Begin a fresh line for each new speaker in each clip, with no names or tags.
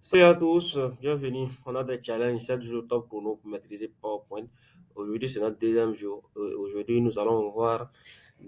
Salut à tous, bienvenue. On a des challenges 7 jours top pour nous pour maîtriser PowerPoint. Aujourd'hui, c'est notre deuxième jour. Aujourd'hui, nous allons voir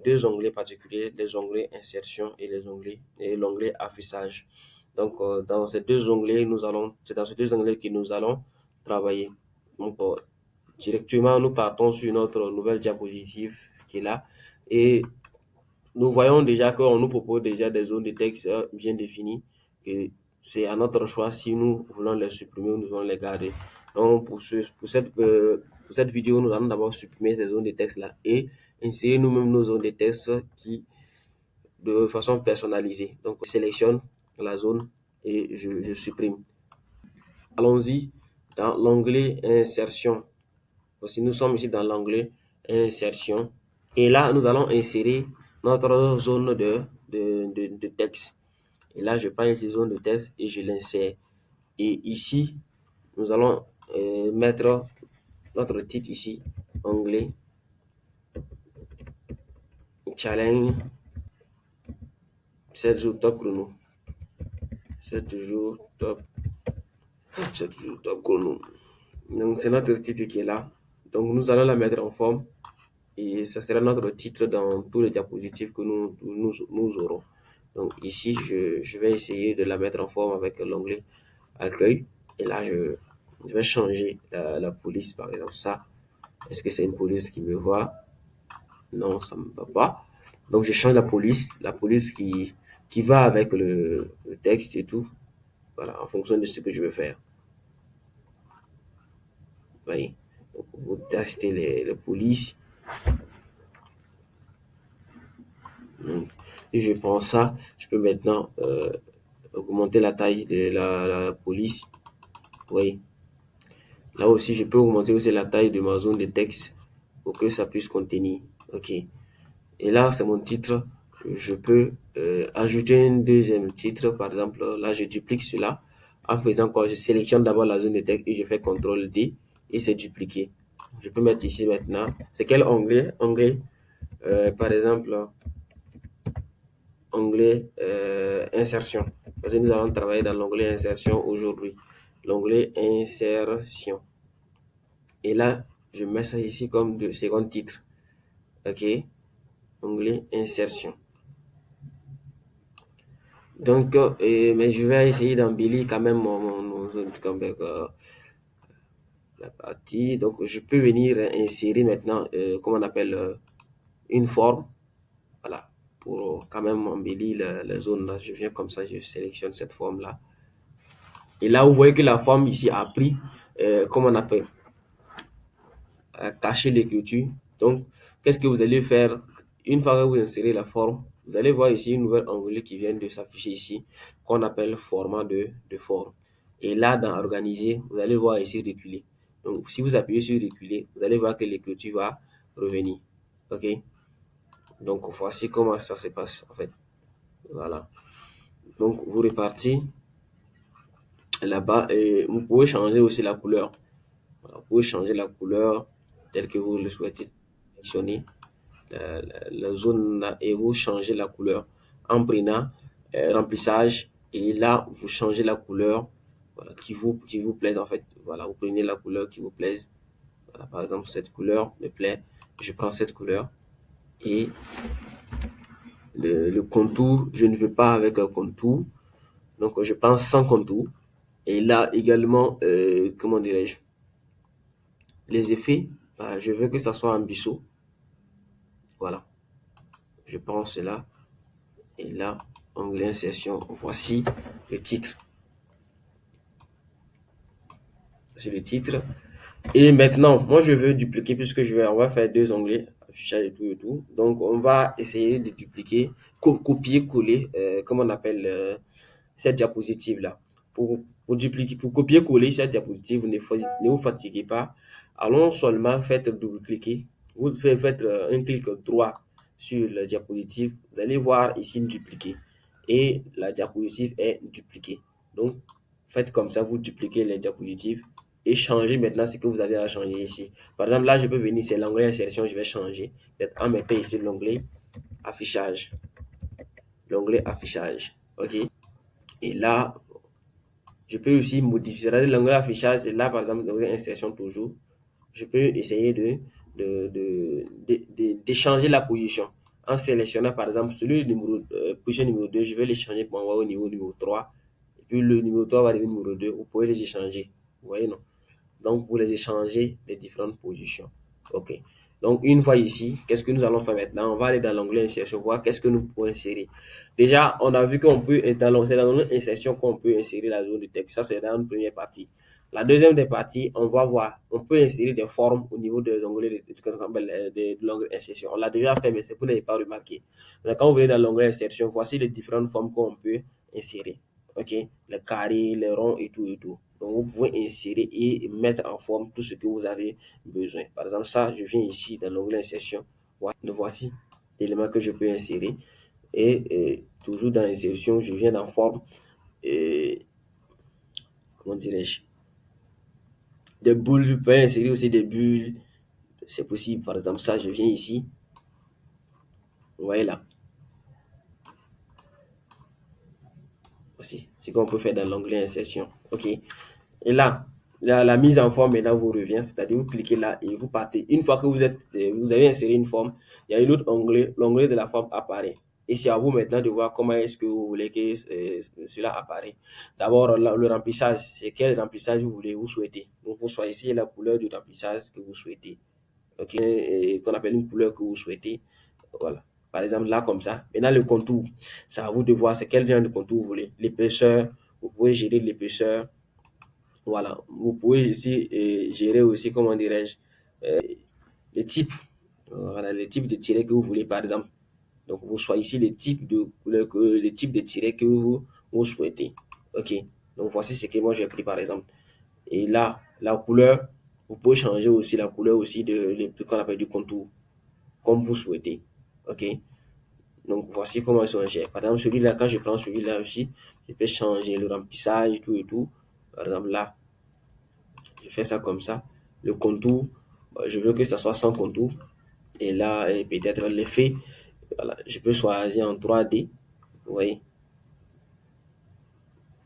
deux onglets particuliers, les onglets insertion et l'onglet affichage. Donc, dans ces deux onglets, c'est dans ces deux onglets que nous allons travailler. Donc, directement, nous partons sur notre nouvelle diapositive qui est là et nous voyons déjà qu'on nous propose déjà des zones de texte bien définies, que c'est à notre choix si nous voulons les supprimer ou nous voulons les garder. Donc, pour cette vidéo, nous allons d'abord supprimer ces zones de texte-là et insérer nous-mêmes nos zones de texte de façon personnalisée. Donc, je sélectionne la zone et je supprime. Allons-y dans l'onglet insertion. Voici, nous sommes ici dans l'onglet insertion. Et là, nous allons insérer notre zone de texte. Et là, je prends une zone de texte et je l'insère. Et ici, nous allons mettre notre titre ici, onglet, challenge, 7 jours top chrono. 7 jours top, 7 jours top chrono. Donc, c'est notre titre qui est là. Donc, nous allons la mettre en forme. Et ça sera notre titre dans tous les diapositives que nous aurons. Donc ici, je vais essayer de la mettre en forme avec l'onglet accueil. Et là, je vais changer la police, par exemple. Ça, est-ce que c'est une police qui me voit? Non, ça ne me va pas. Donc je change la police qui va avec le texte et tout. Voilà, en fonction de ce que je veux faire. Vous voyez? Donc, vous testez les polices. Donc, si je prends ça, je peux maintenant augmenter la taille de la police. Oui. Là aussi, je peux augmenter aussi la taille de ma zone de texte pour que ça puisse contenir. OK. Et là, c'est mon titre. Je peux ajouter un deuxième titre. Par exemple, là, je duplique cela. En faisant quoi? Je sélectionne d'abord la zone de texte et je fais CTRL D et c'est dupliqué. Je peux mettre ici maintenant. C'est quel onglet? Onglet, par exemple, onglet insertion. Parce que nous allons travailler dans l'onglet insertion aujourd'hui. L'onglet insertion. Et là, je mets ça ici comme de second titre. OK. Onglet insertion. Donc, mais je vais essayer d'embellir quand même la partie. Donc, je peux venir insérer maintenant, comment on appelle, une forme. Voilà. Pour quand même embellir la zone là. Je viens comme ça, je sélectionne cette forme là. Et là, vous voyez que la forme ici a pris, comment on appelle, cacher l'écriture. Donc, qu'est-ce que vous allez faire une fois que vous insérez la forme? Vous allez voir ici une nouvelle onglet qui vient de s'afficher ici, qu'on appelle format de forme. Et là, dans organiser, vous allez voir ici reculer. Donc, si vous appuyez sur reculer, vous allez voir que l'écriture va revenir. OK? Donc, voici comment ça se passe, en fait. Voilà. Donc, vous repartez là-bas et vous pouvez changer aussi la couleur. Voilà, vous pouvez changer la couleur telle que vous le souhaitez sélectionner la zone là et vous changez la couleur en prenant remplissage et là vous changez la couleur voilà, qui vous plaise en fait. Voilà, vous prenez la couleur qui vous plaise. Voilà, par exemple, cette couleur me plaît. Je prends cette couleur et le contour, je ne veux pas avec un contour. Donc, je prends sans contour. Et là également, comment dirais-je, les effets, je veux que ça soit en biseau. Voilà, je prends cela. Et là, onglet insertion, voici le titre. C'est le titre. Et maintenant, moi, je veux dupliquer puisque on va faire deux onglets, affichage et tout et tout. Donc, on va essayer de dupliquer, copier, coller, comment on appelle cette diapositive-là. Dupliquer, pour copier, coller cette diapositive, ne vous fatiguez pas. Allons seulement faire double-cliquer. Vous faites un clic droit sur la diapositive. Vous allez voir ici dupliquer. Et la diapositive est dupliquée. Donc, faites comme ça, vous dupliquez les diapositives et changez maintenant ce que vous avez à changer ici. Par exemple, là, je peux venir, c'est l'onglet insertion, je vais changer. En mettant ici l'onglet affichage. L'onglet affichage. OK? Et là, Je peux aussi modifier, c'est-à-dire l'onglet affichage, et là, par exemple, l'onglet insertion toujours. Je peux essayer d'échanger la position. En sélectionnant, par exemple, celui numéro, position numéro 2, je vais l'échanger pour envoyer au niveau numéro 3. Et puis le numéro 3 va devenir numéro 2. Vous pouvez les échanger. Vous voyez, non? Donc, vous les échangez les différentes positions. OK. Donc, une fois ici, qu'est-ce que nous allons faire maintenant? On va aller dans l'onglet insertion, voir qu'est-ce que nous pouvons insérer. Déjà, on a vu qu'on peut, c'est dans l'onglet insertion qu'on peut insérer la zone de texte. Ça, c'est dans une première partie. La deuxième des parties, on va voir, on peut insérer des formes au niveau des onglets de l'onglet insertion. On l'a déjà fait, mais c'est vous n'avez pas remarqué. Donc, quand vous venez dans l'onglet insertion, voici les différentes formes qu'on peut insérer. OK? Les carrés, les ronds et tout et tout. Donc, vous pouvez insérer et mettre en forme tout ce que vous avez besoin. Par exemple, ça, je viens ici dans l'onglet insertion. Voici l'élément que je peux insérer. Et toujours dans insertion, je viens dans forme. Et, comment dirais-je? Des boules, je peux insérer aussi des bulles. C'est possible. Par exemple, ça, je viens ici. Vous voyez là. Voici ce qu'on peut faire dans l'onglet insertion. OK. Et là, la mise en forme maintenant vous revient, c'est-à-dire vous cliquez là et vous partez. Une fois que vous avez inséré une forme, il y a un autre onglet, l'onglet de la forme apparaît. Et c'est à vous maintenant de voir comment est-ce que vous voulez que cela apparaît. D'abord, le remplissage, c'est quel remplissage vous souhaitez. Donc, vous choisissez la couleur du remplissage que vous souhaitez. OK, et qu'on appelle une couleur que vous souhaitez. Voilà. Par exemple, là, comme ça. Maintenant, le contour, c'est à vous de voir c'est quel genre de contour vous voulez. L'épaisseur, vous pouvez gérer l'épaisseur. Voilà, vous pouvez ici gérer aussi, comment dirais-je, le type, voilà, le type de tiret que vous voulez, par exemple. Donc, vous choisissez le type de couleur, le type de tiret que vous souhaitez. OK. Donc, voici ce que moi j'ai pris, par exemple. Et là, la couleur, vous pouvez changer aussi la couleur aussi de qu'on appelle du contour, comme vous souhaitez. OK. Donc, voici comment ils sont gérés. Par exemple, celui-là, quand je prends celui-là aussi, je peux changer le remplissage, tout et tout. Par exemple, là, je fais ça comme ça. Le contour, je veux que ça soit sans contour. Et là, peut-être l'effet, voilà, je peux choisir en 3D. Vous voyez?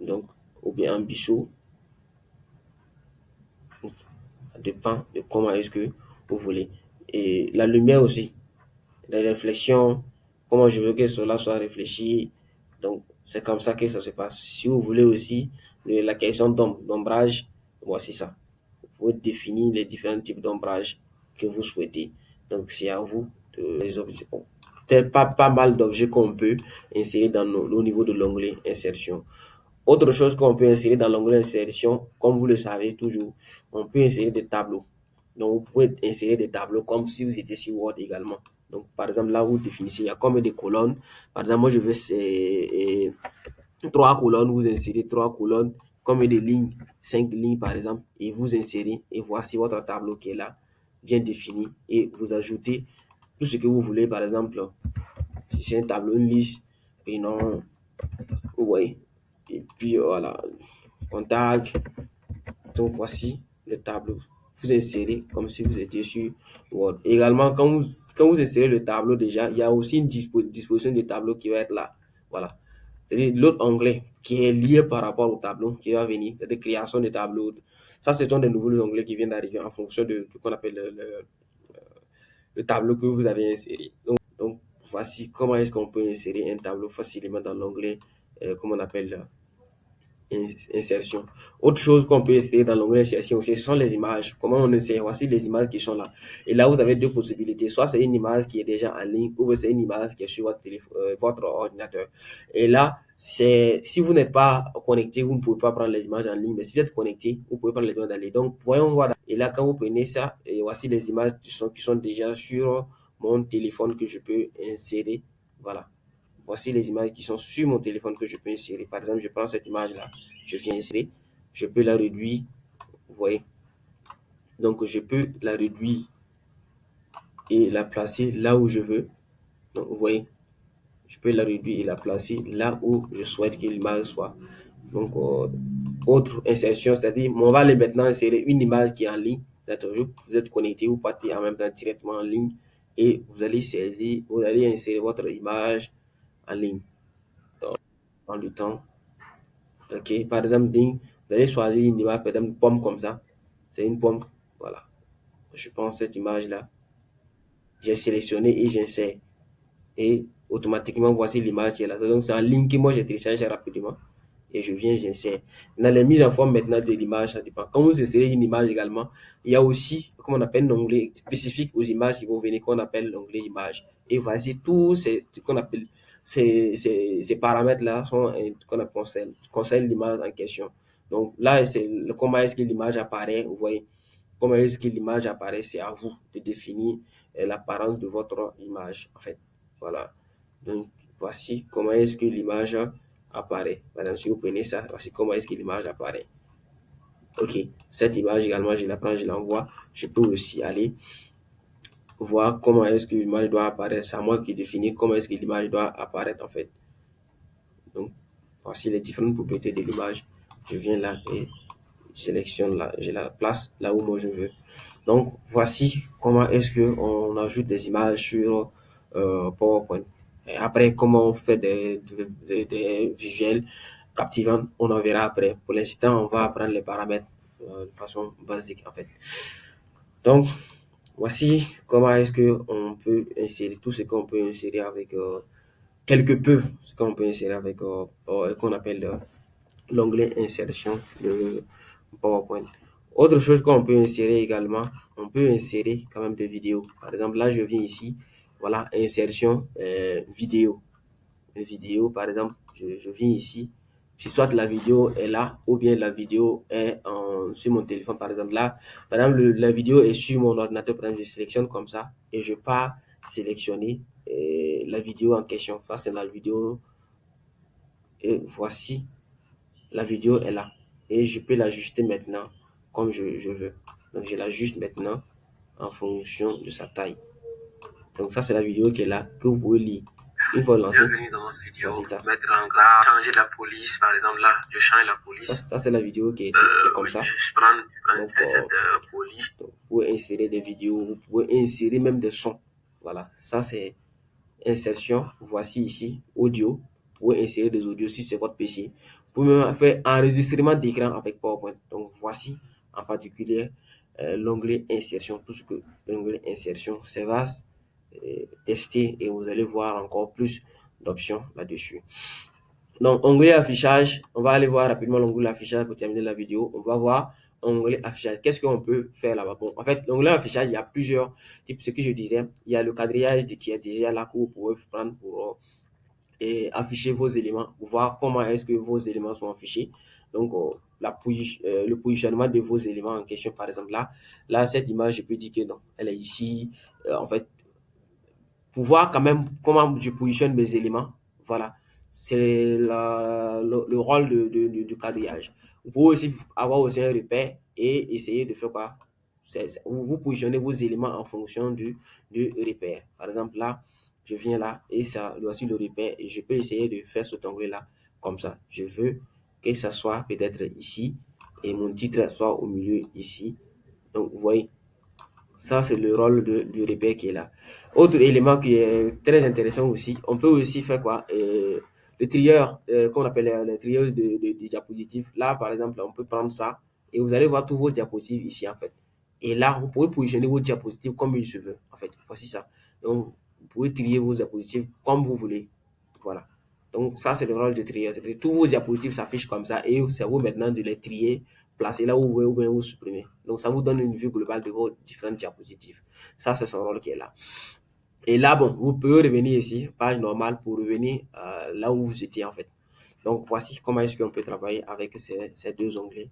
Donc, ou bien en biseau. Ça dépend de comment est-ce que vous voulez. Et la lumière aussi. La réflexion, comment je veux que cela soit réfléchi. Donc, c'est comme ça que ça se passe. Si vous voulez aussi la question d'ombrage, voici ça. Vous pouvez définir les différents types d'ombrage que vous souhaitez. Donc, c'est à vous de les objets. Peut-être pas mal d'objets qu'on peut insérer au niveau de l'onglet insertion. Autre chose qu'on peut insérer dans l'onglet insertion, comme vous le savez toujours, on peut insérer des tableaux. Donc, vous pouvez insérer des tableaux comme si vous étiez sur Word également. Donc, par exemple, là, vous définissez, il y a combien de colonnes. Par exemple, moi, je veux trois colonnes, vous insérez trois colonnes, combien de lignes, cinq lignes, par exemple, et vous insérez, et voici votre tableau qui est là, bien défini, et vous ajoutez tout ce que vous voulez, par exemple, si c'est un tableau, une liste, et non, vous voyez. Et puis, voilà, contact. Donc, voici le tableau. Vous insérez comme si vous étiez sur Word. Également, quand vous insérez le tableau déjà, il y a aussi une disposition du tableau qui va être là. Voilà. C'est-à-dire l'autre onglet qui est lié par rapport au tableau qui va venir, c'est-à-dire création de tableau. Ça, ce sont des nouveaux onglets qui viennent d'arriver en fonction de ce qu'on appelle le tableau que vous avez inséré. Donc, voici comment est-ce qu'on peut insérer un tableau facilement dans l'onglet, comme on appelle insertion. Autre chose qu'on peut essayer dans l'onglet insertion aussi, ce sont les images. Comment on essaie? Voici les images qui sont là. Et là, vous avez deux possibilités. Soit c'est une image qui est déjà en ligne, ou c'est une image qui est sur votre téléphone, votre ordinateur. Et là, si vous n'êtes pas connecté, vous ne pouvez pas prendre les images en ligne. Mais si vous êtes connecté, vous pouvez prendre les images en ligne. Donc, voyons voir. Et là, quand vous prenez ça, et voici les images qui sont déjà sur mon téléphone que je peux insérer. Voilà. Voici les images qui sont sur mon téléphone que je peux insérer. Par exemple, je prends cette image-là, je viens insérer, je peux la réduire, vous voyez. Donc, je peux la réduire et la placer là où je veux. Donc, vous voyez, je peux la réduire et la placer là où je souhaite que l'image soit. Donc, autre insertion, c'est-à-dire, on va aller maintenant insérer une image qui est en ligne. Vous êtes connecté, vous partez en même temps directement en ligne et vous allez saisir, vous allez insérer votre image en ligne dans le temps. OK, par exemple, Vous allez choisir une image, peut-être une pomme comme ça. C'est une pomme. Voilà. Je prends cette image-là. J'ai sélectionné et j'insère. Et automatiquement, voici l'image qui est là. Donc, c'est en ligne que moi, j'ai téléchargé rapidement. Et je viens, j'insère. Dans les mises en forme maintenant de l'image, ça dépend. Quand vous insérez une image également, il y a aussi, comme on appelle, un onglet spécifique aux images qui vont venir, qu'on appelle l'onglet image. Et voici tous ces, ce qu'on appelle, ces paramètres-là sont, qu'on concernent l'image en question. Donc là, c'est comment est-ce que l'image apparaît, vous voyez. Comment est-ce que l'image apparaît, c'est à vous de définir l'apparence de votre image, en fait. Voilà. Donc, voici comment est-ce que l'image apparaît. Madame, si vous prenez ça, voici comment est-ce que l'image apparaît. Ok, cette image également, je la prends, je l'envoie. Je peux aussi aller voir comment est-ce que l'image doit apparaître. C'est à moi qui définis comment est-ce que l'image doit apparaître, en fait. Donc, voici les différentes propriétés de l'image. Je viens là et sélectionne là, je la place là où moi je veux. Donc, voici comment est-ce que on ajoute des images sur PowerPoint. Et après, comment on fait des visuels captivants, on en verra après. Pour l'instant, on va apprendre les paramètres de façon basique, en fait. Donc, voici comment est-ce que on peut insérer tout ce qu'on peut insérer avec quelque peu ce qu'on peut insérer avec qu'on appelle l'onglet insertion de PowerPoint. Autre chose qu'on peut insérer également, on peut insérer quand même des vidéos. Par exemple, là, je viens ici, voilà, insertion vidéo. Une vidéo, par exemple, je viens ici, si soit la vidéo est là, ou bien la vidéo est sur mon téléphone, par exemple. Là, par exemple, la vidéo est sur mon ordinateur, par exemple, je sélectionne comme ça, et je pars sélectionner la vidéo en question. Ça, c'est la vidéo, et voici la vidéo est là. Et je peux l'ajuster maintenant comme je veux. Donc, je l'ajuste maintenant en fonction de sa taille. Donc, ça, c'est la vidéo qui est là, que vous pouvez lire. Une fois lancée, voici ça. Mettre en gras, changer la police, par exemple, là, je change la police. Ça c'est la vidéo qui est comme ça. Je prends donc, cette police. Donc, vous pouvez insérer des vidéos, vous pouvez insérer même des sons. Voilà, ça c'est insertion. Voici ici, audio. Vous pouvez insérer des audios si c'est votre PC. Vous pouvez même faire enregistrement d'écran avec PowerPoint. Donc, voici en particulier l'onglet insertion. Tout ce que l'onglet insertion, c'est vaste. Tester et vous allez voir encore plus d'options là-dessus. Donc, onglet affichage, on va aller voir rapidement l'onglet affichage pour terminer la vidéo. On va voir onglet affichage. Qu'est-ce qu'on peut faire là-bas? Bon, en fait, l'onglet affichage, il y a plusieurs types. Ce que je disais, il y a le quadrillage qui est déjà là que vous pouvez prendre pour afficher vos éléments, pour voir comment est-ce que vos éléments sont affichés. Donc, le positionnement de vos éléments en question, par exemple, là, cette image, je peux dire que non, elle est ici. En fait, pour voir quand même comment je positionne mes éléments. Voilà, c'est le rôle du quadrillage. Vous pouvez aussi avoir aussi un repère et essayer de faire quoi? Vous positionnez vos éléments en fonction du repère. Par exemple, là, je viens là et ça, voici le repère et je peux essayer de faire cet onglet-là comme ça. Je veux que ça soit peut-être ici et mon titre soit au milieu ici. Donc, vous voyez, ça, c'est le rôle du repère qui est là. Autre élément qui est très intéressant aussi, on peut aussi faire quoi? Le trieur, qu'on appelle le trieur de diapositives. Là, par exemple, on peut prendre ça et vous allez voir tous vos diapositives ici, en fait. Et là, vous pouvez positionner vos diapositives comme il se veut, en fait. Voici ça. Donc, vous pouvez trier vos diapositives comme vous voulez. Voilà. Donc, ça, c'est le rôle de trieur. Tous vos diapositives s'affichent comme ça et c'est à vous maintenant de les trier, placer là où vous voulez ou bien vous supprimer. Donc, ça vous donne une vue globale de vos différentes diapositives. Ça, c'est son rôle qui est là. Et là, bon, vous pouvez revenir ici, page normale, pour revenir là où vous étiez en fait. Donc, voici comment est-ce qu'on peut travailler avec ces deux onglets.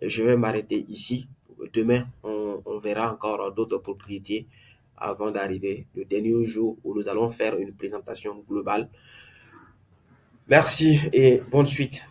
Je vais m'arrêter ici. Demain, on verra encore d'autres propriétés avant d'arriver le dernier jour où nous allons faire une présentation globale. Merci et bonne suite.